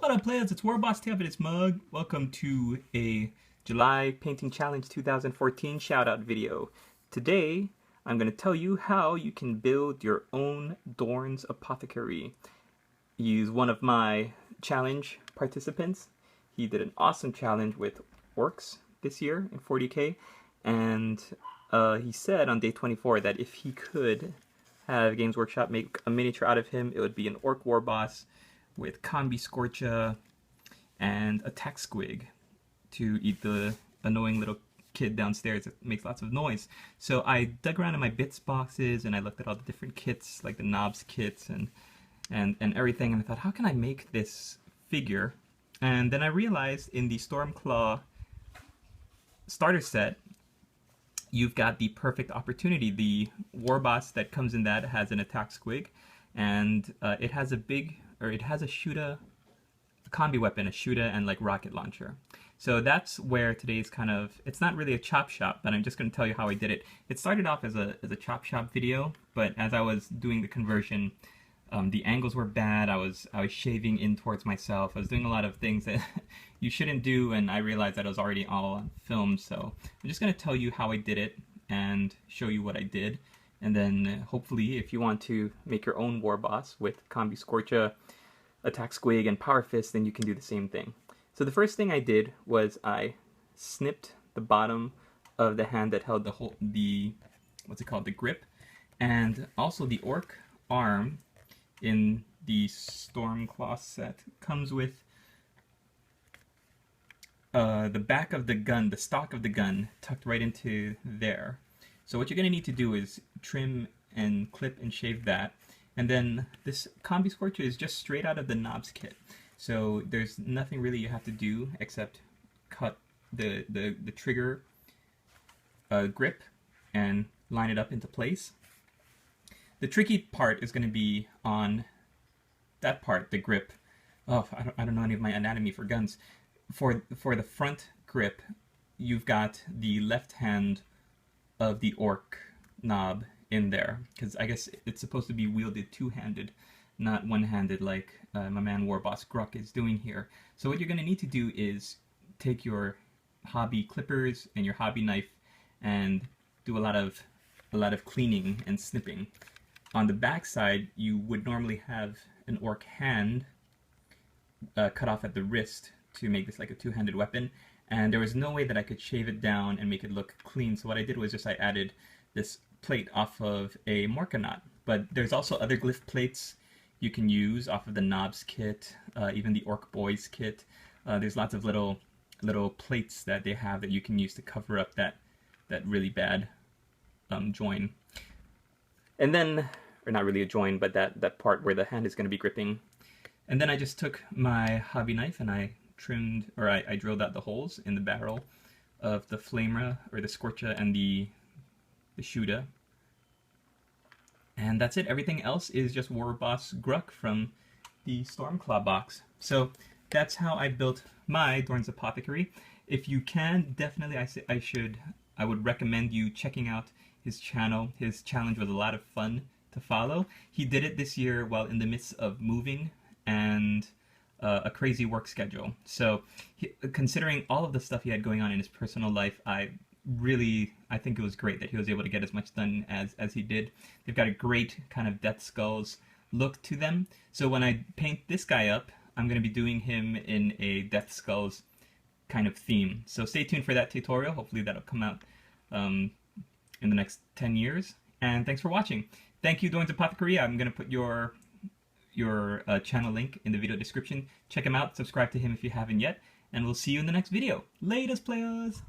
What up, players? It's Warboss tapping its mug. Welcome to a July Painting Challenge 2014 shoutout video. Today, I'm going to tell you how you can build your own Dorn's Apothecary. He's one of my challenge participants. He did an awesome challenge with orcs this year in 40k, and he said on day 24 that if he could have Games Workshop make a miniature out of him, it would be an orc warboss with Combi Scorcha and a Tack Squig to eat the annoying little kid downstairs that makes lots of noise. So I dug around in my bits boxes and I looked at all the different kits, like the knobs kits and everything, and I thought, how can I make this figure? And then I realized in the Stormclaw starter set, you've got the perfect opportunity. The Warboss that comes in that has an attack squig, and it has a shooter, a combi weapon, a shooter, and like rocket launcher. So that's where today's kind of, it's not really a chop shop, but I'm just going to tell you how I did it. It started off as a chop shop video, but as I was doing the conversion, the angles were bad. I was shaving in towards myself. I was doing a lot of things that you shouldn't do, and I realized that I was already all on film. So I'm just going to tell you how I did it and show you what I did. And then hopefully, if you want to make your own Warboss with Combi Scorcha, Attack Squig, and Power Fist, then you can do the same thing. So the first thing I did was I snipped the bottom of the hand that held the what's it called, the grip, and also the orc arm in the Stormclaw set comes with the back of the gun, the stock of the gun, tucked right into there. So what you're going to need to do is trim and clip and shave that. And then this Combi Scorcher is just straight out of the knobs kit. So there's nothing really you have to do except cut the trigger grip and line it up into place. The tricky part is going to be on that part, the grip. Oh, I don't know any of my anatomy for guns. For the front grip, you've got the left hand of the orc knob in there, because I guess it's supposed to be wielded two-handed, not one-handed like my man Warboss Gruck is doing here. So what you're going to need to do is take your hobby clippers and your hobby knife and do a lot of cleaning and snipping. On the back side, you would normally have an orc hand cut off at the wrist to make this like a two-handed weapon, and there was no way that I could shave it down and make it look clean. So what I did was just I added this plate off of a Morkanaut. But there's also other glyph plates you can use off of the knobs kit, even the Orc Boys kit. There's lots of little plates that they have that you can use to cover up that really bad join. And then, or not really a join, but that part where the hand is going to be gripping. And then I just took my hobby knife and I trimmed, or I drilled out the holes in the barrel of the Flamer, or the Scorcha, and the shooter. And that's it. Everything else is just Warboss Gruck from the Stormclaw box. So that's how I built my Dorn's Apothecary. If you can, definitely I would recommend you checking out his channel. His challenge was a lot of fun to follow. He did it this year while in the midst of moving and a crazy work schedule. So considering all of the stuff he had going on in his personal life, I think it was great that he was able to get as much done as he did. They've got a great kind of Death Skulls look to them. So when I paint this guy up, I'm going to be doing him in a Death Skulls kind of theme. So stay tuned for that tutorial. Hopefully that'll come out in the next 10 years. And thanks for watching. Thank you, Dorn's Apothecary. I'm going to put your channel link in the video description. Check him out. Subscribe to him if you haven't yet. And we'll see you in the next video. Latest, players!